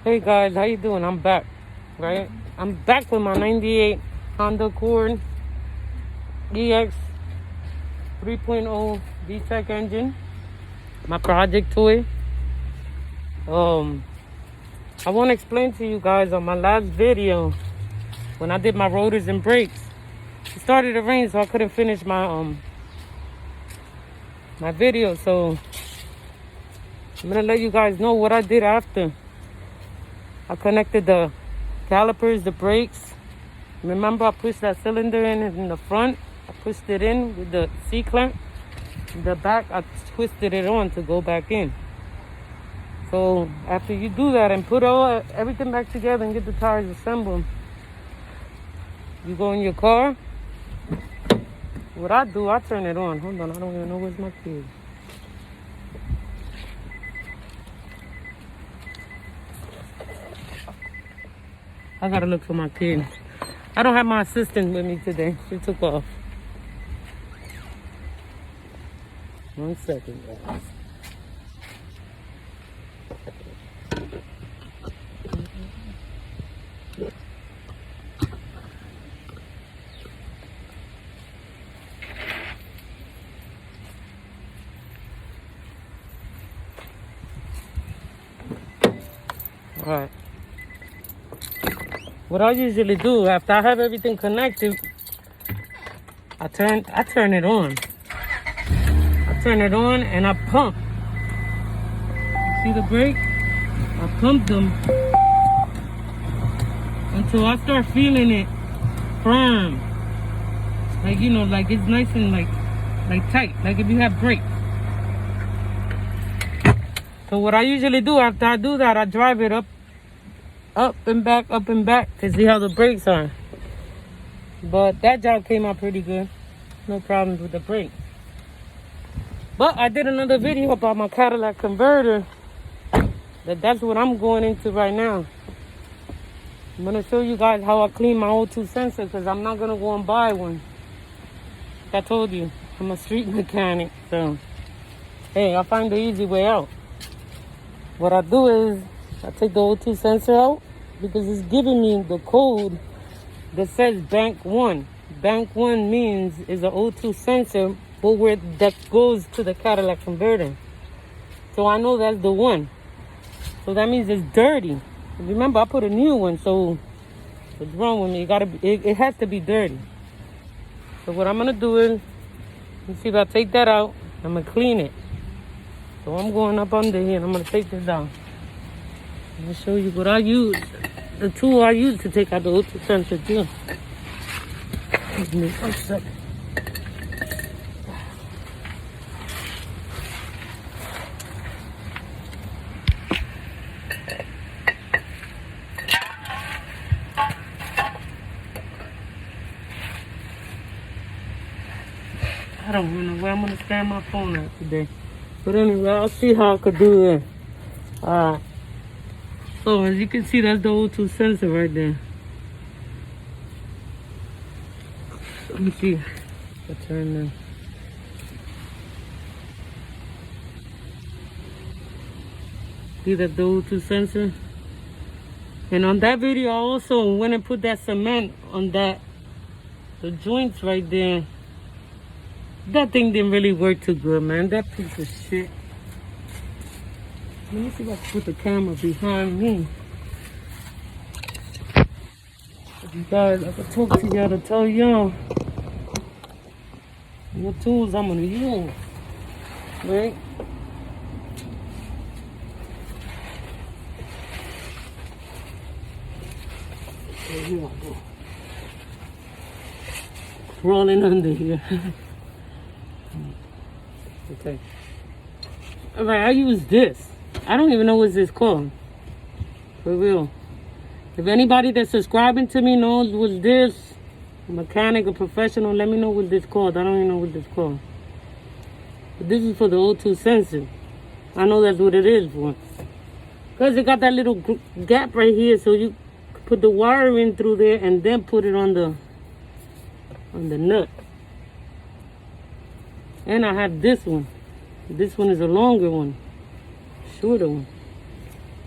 Hey guys, how you doing? I'm back, right? I'm back with my 98 Honda Accord EX 3.0 VTECH engine, my project toy. I want to explain to you guys on my last video when I did my rotors and brakes. It started to rain, so I couldn't finish my my video. So I'm gonna let you guys know what I did after. I connected the calipers, the brakes. Remember, I pushed that cylinder in the front. I pushed it in with the C-clamp. The back, I twisted it on to go back in. So after you do that and put everything back together and get the tires assembled, you go in your car. What I do, I turn it on. Hold on, I don't even know where's my key. I gotta look for my key. I don't have my assistant with me today. She took off. 1 second, guys. All right. What I usually do after I have everything connected, I turn it on. I turn it on and I pump. See the brake? I pump them until I start feeling it firm. Like, you know, like it's nice and like tight. Like if you have brakes. So what I usually do after I do that, I drive it up and back to see how the brakes are. But that job came out pretty good. No problems with the brakes. But I did another video about my Cadillac converter. That's what I'm going into right now. I'm going to show you guys how I clean my O2 sensor because I'm not going to go and buy one. Like I told you, I'm a street mechanic. So, hey, I find the easy way out. What I do is I take the O2 sensor out because it's giving me the code that says bank 1. Bank 1 means is an O2 sensor that goes to the Cadillac converter. So I know that's the one. So that means it's dirty. Remember, I put a new one, so what's wrong with me? It has to be dirty. So what I'm gonna do is, let's see if I take that out, I'm gonna clean it. So I'm going up under here and I'm gonna take this down. I'm gonna show you what I use. The tool I use to take out the O2 sensor too. Give me 1 second. I don't even know where I'm gonna stand my phone at today. But anyway, I'll see how I could do it. Alright. So as you can see, that's the O2 sensor right there. Let me see. I'll turn them. See that the O2 sensor? And on that video, I also went and put that cement on the joints right there. That thing didn't really work too good, man. That piece of shit. Let me see if I can put the camera behind me. You guys, I can talk to y'all to tell y'all what tools I'm gonna use, right? So here I go. Crawling under here. Okay. Alright, I use this. I don't even know what this called. For real. If anybody that's subscribing to me knows what this, a mechanic, a professional, let me know what this called. I don't even know what this called. But this is for the O2 sensor. I know that's what it is for. Because it got that little gap right here, so you put the wire in through there and then put it on the nut. And I have this one. This one is a longer one. Shorter one.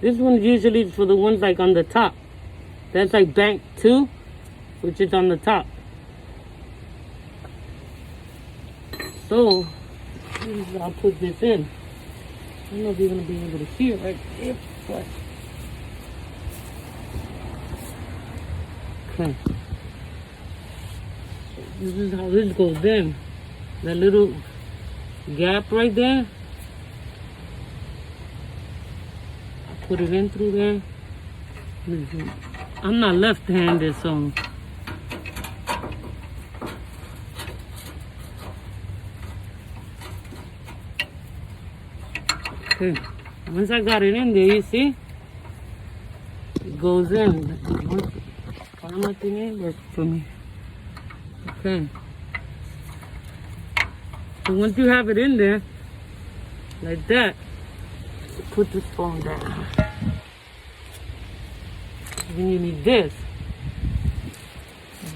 This one usually is for the ones like on the top. That's like bank 2, which is on the top. So, I'll put this in. I don't know if you're going to be able to see it right there, but... Okay. This is how this goes in. That little gap right there. I put it in through there. I'm not left-handed, so... Okay, once I got it in there, you see, it goes in. Camera thing ain't working for me. Okay. So once you have it in there, like that, put this phone down. Then you need this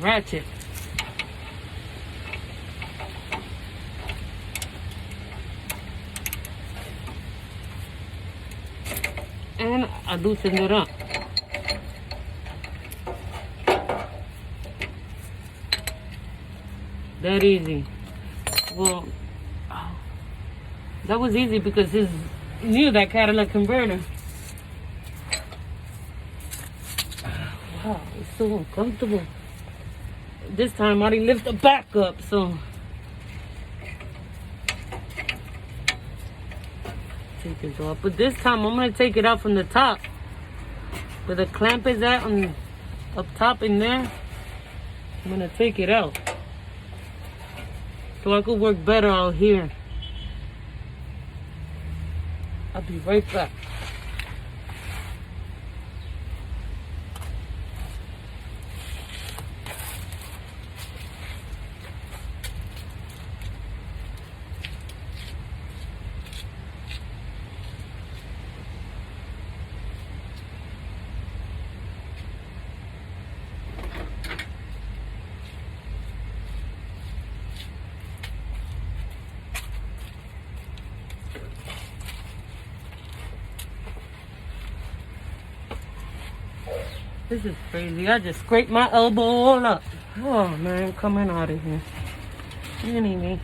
ratchet. And I loosen it up. That easy. Well, that was easy because it's near that catalytic converter. Wow, it's so uncomfortable. This time I didn't lift the back up, so. Take this off. But this time I'm gonna take it out from the top. Where the clamp is at on up top in there. I'm gonna take it out. So I could work better out here. I'll be right back. This is crazy. I just scraped my elbow all up. Oh man, coming out of here. Anyway.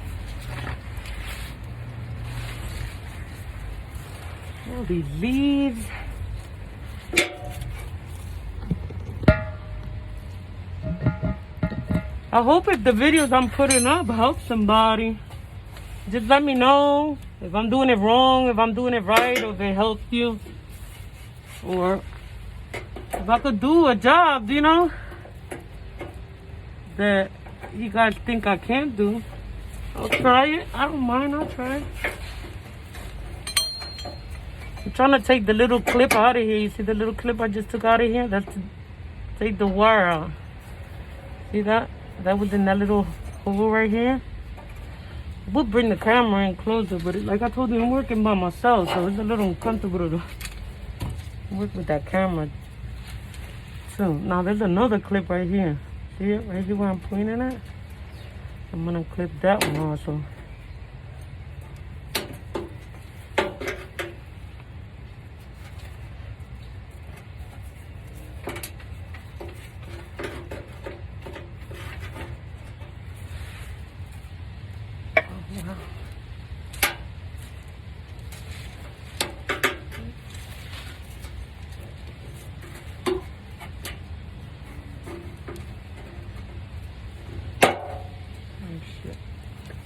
All these leaves. I hope if the videos I'm putting up help somebody. Just let me know if I'm doing it wrong, if I'm doing it right, or if it helps you. Or if I could do a job, you know, that you guys think I can't do, I'll try it. I don't mind, I'll try it. I'm trying to take the little clip out of here. You see the little clip I just took out of here? That's to take the wire out. See that? That was in that little hole right here. We'll bring the camera in closer, but like I told you, I'm working by myself, so it's a little uncomfortable to work with that camera. So now there's another clip right here. See it right here where I'm pointing at? I'm gonna clip that one also.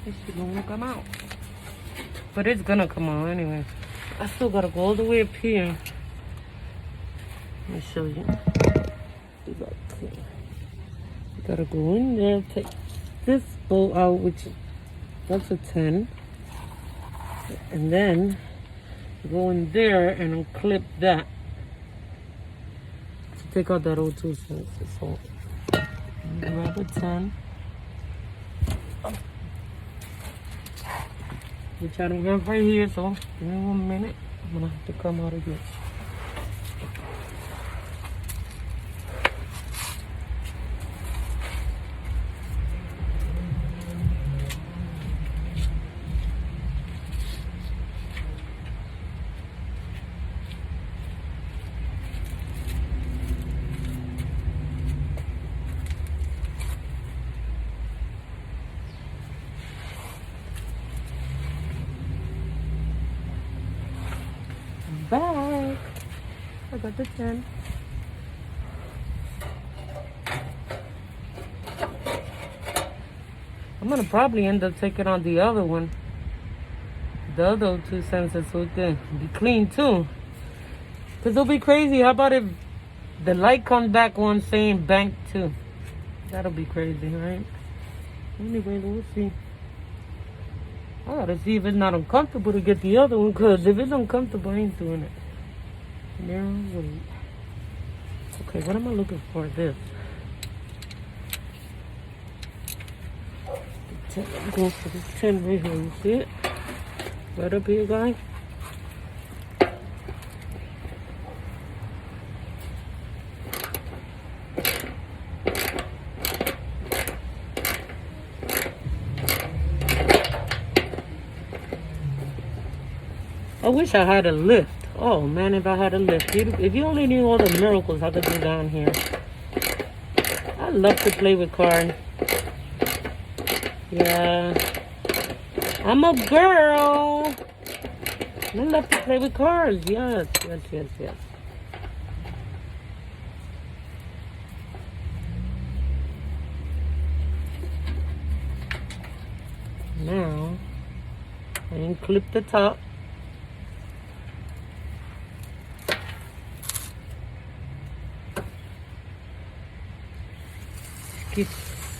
This shit won't come out. But it's gonna come out anyway. I still gotta go all the way up here. Let me show you. You gotta go in there, take this bolt out, which that's a 10. And then go in there and clip that. To take out that old 2 cents. So grab a 10. Which I don't have right here, so give me 1 minute. I'm gonna have to come out of this. I got the 10. I'm gonna probably end up taking on the other one. The other 2 cents so it can be clean too. Cause it'll be crazy. How about if the light comes back on saying bank too? That'll be crazy, right? Anyway, we'll see. I gotta see if it's not uncomfortable to get the other one. Cause if it's uncomfortable, I ain't doing it. Narrow weight. Okay, what am I looking for? This. I'm going for this 10 right here. You see it? Right up here, guys. I wish I had a lift. Oh man, if I had a lift. If you only knew all the miracles I could do down here. I love to play with cars. Yeah. I'm a girl. I love to play with cars. Yes, yes, yes, yes. Now, I can clip the top. Keep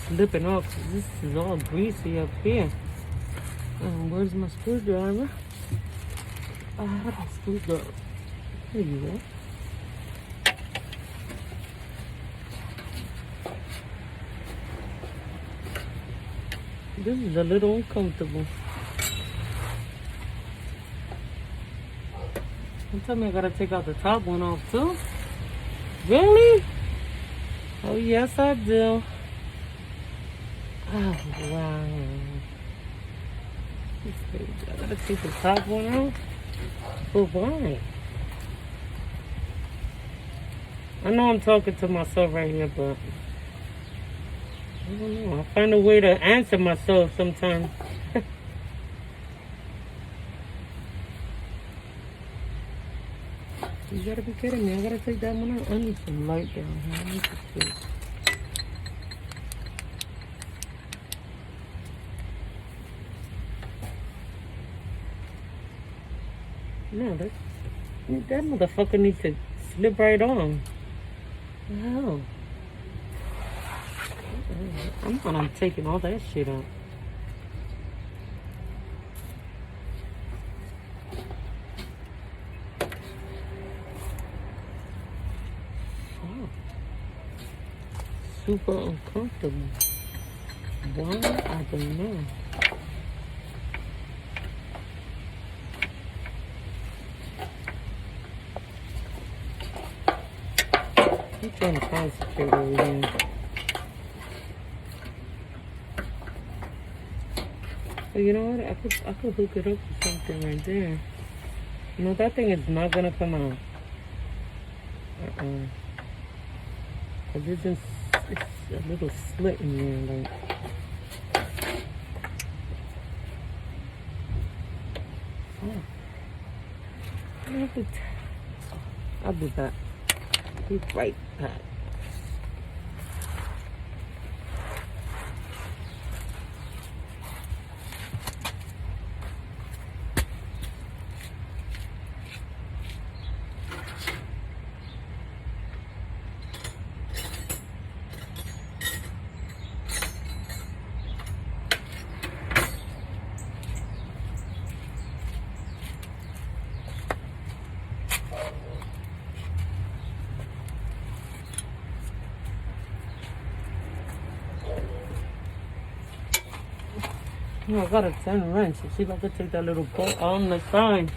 slipping off. This is all greasy up here. Where's my screwdriver? I have a screwdriver. There you go. This is a little uncomfortable. Don't tell me I gotta take out the top one off too. Really? Oh yes I do. Oh wow. I gotta take the top one out. But why? I know I'm talking to myself right here, but I don't know. I find a way to answer myself sometimes. You gotta be kidding me. I gotta take that one out. I need some light down here. I need to see. No, that motherfucker needs to slip right on. Hell. I'm gonna taking all that shit out. Oh. Super uncomfortable. Why? I don't know. I'm trying to concentrate over here. But you know what? I could hook it up with something right there. You know, that thing is not gonna come out. Cause it's a little slit in there, like. Oh. I'll do that. Be right back. I got a 10 wrench. Let's see if I could take that little bolt on the side.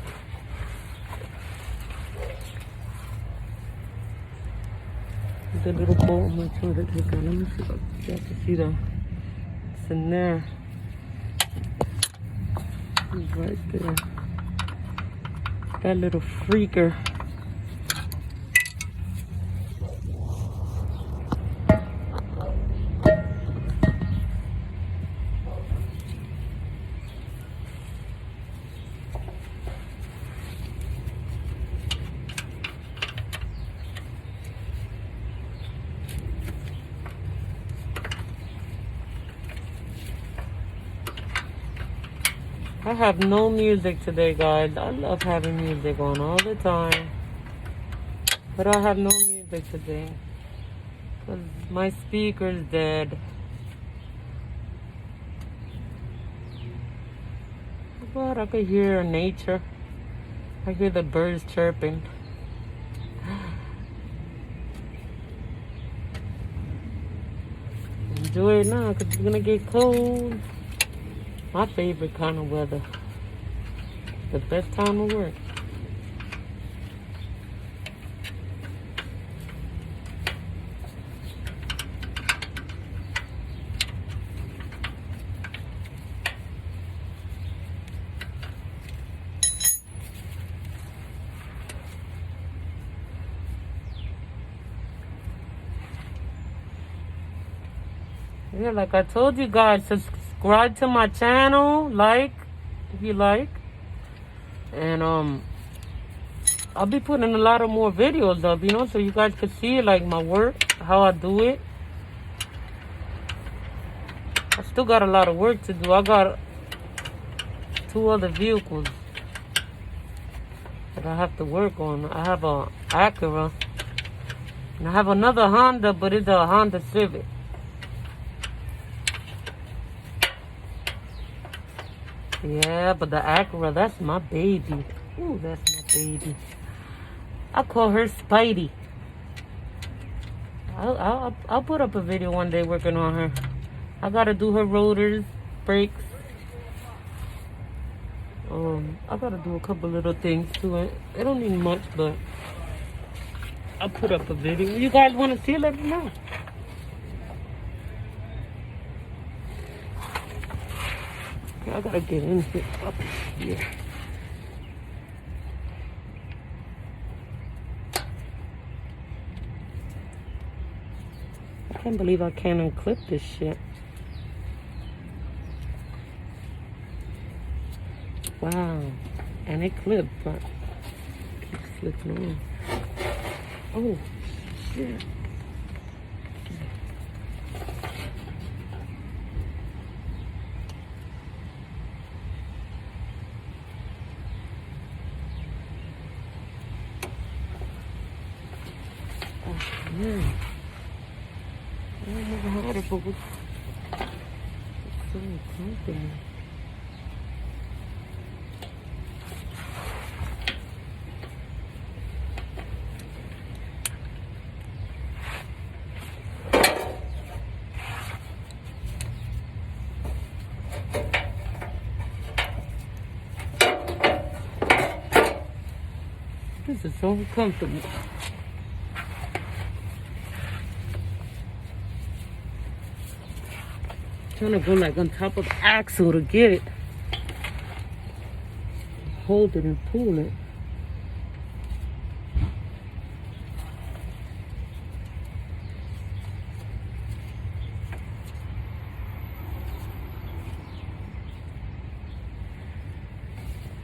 The little bolt, I'm gonna try to take out. Let me see if I can get to see the. It's in there. It's right there. That little freaker. I have no music today, guys. I love having music on all the time. But I have no music today. Because my speaker's dead. But I could hear nature. I hear the birds chirping. Enjoy it now because it's going to get cold. My favorite kind of weather. The best time of work. Yeah, like I told you guys, subscribe to my channel, like, if you like. And, I'll be putting a lot of more videos up, you know, so you guys can see, like, my work, how I do it. I still got a lot of work to do. I got 2 other vehicles that I have to work on. I have a Acura, and I have another Honda, but it's a Honda Civic. Yeah, but the Acura, that's my baby. Ooh, that's my baby. I call her Spidey. I'll put up a video one day working on her. I gotta do her rotors, brakes. I gotta do a couple little things to it. It don't need much, but I'll put up a video. You guys want to see it? Let me know. I gotta get in here, up here. I can't believe I can't unclip this shit. Wow. And it clipped, but it keeps slipping on. Oh, shit. Yeah. I never had it, but it's so comfortable. This is so comfortable. Trying to go like on top of the axle to get it. Hold it and pull it.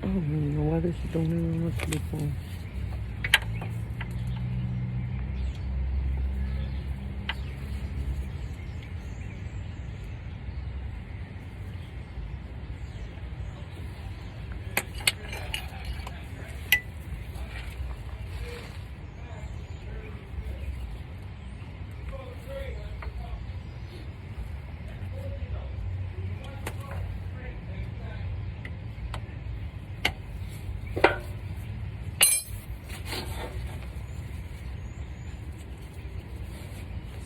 I don't even know why this don't even want to slip on.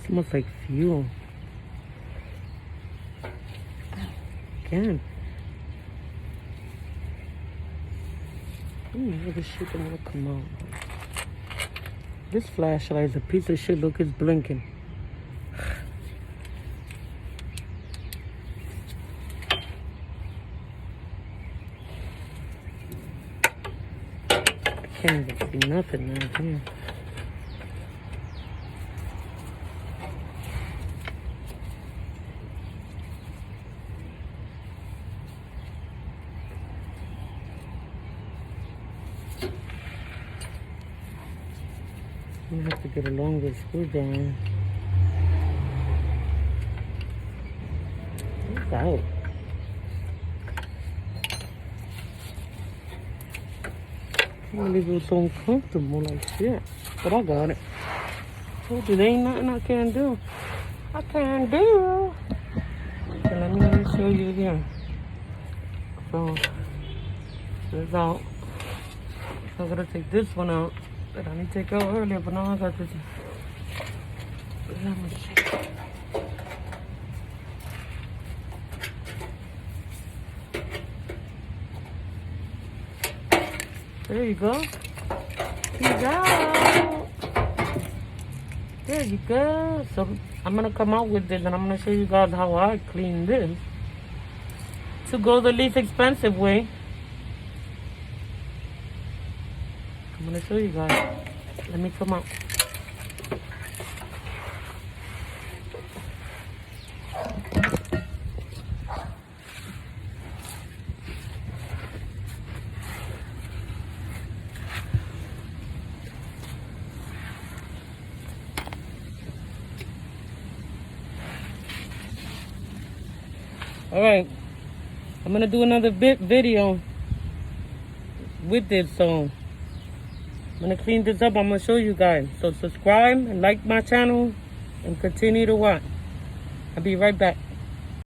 Smells like fuel. Again. This shit don't wanna come out. This flashlight is a piece of shit. Look, it's blinking. I can't even see nothing now here. I have to get a longer screwdriver. It's out. Really feel so uncomfortable like shit. But I got it. Told you there ain't nothing I can't do. I can't do. Okay, let me show you again. So, it's out. So I'm gonna take this one out that I need to take out earlier, but now I got this. Let me see. There you go. He's out. There you go. So I'm gonna come out with this and I'm gonna show you guys how I clean this to go the least expensive way. I'm gonna show you guys. Let me come out. All right, I'm gonna do another video with this, so I'm gonna clean this up. I'm gonna show you guys. So subscribe and like my channel and continue to watch. I'll be right back.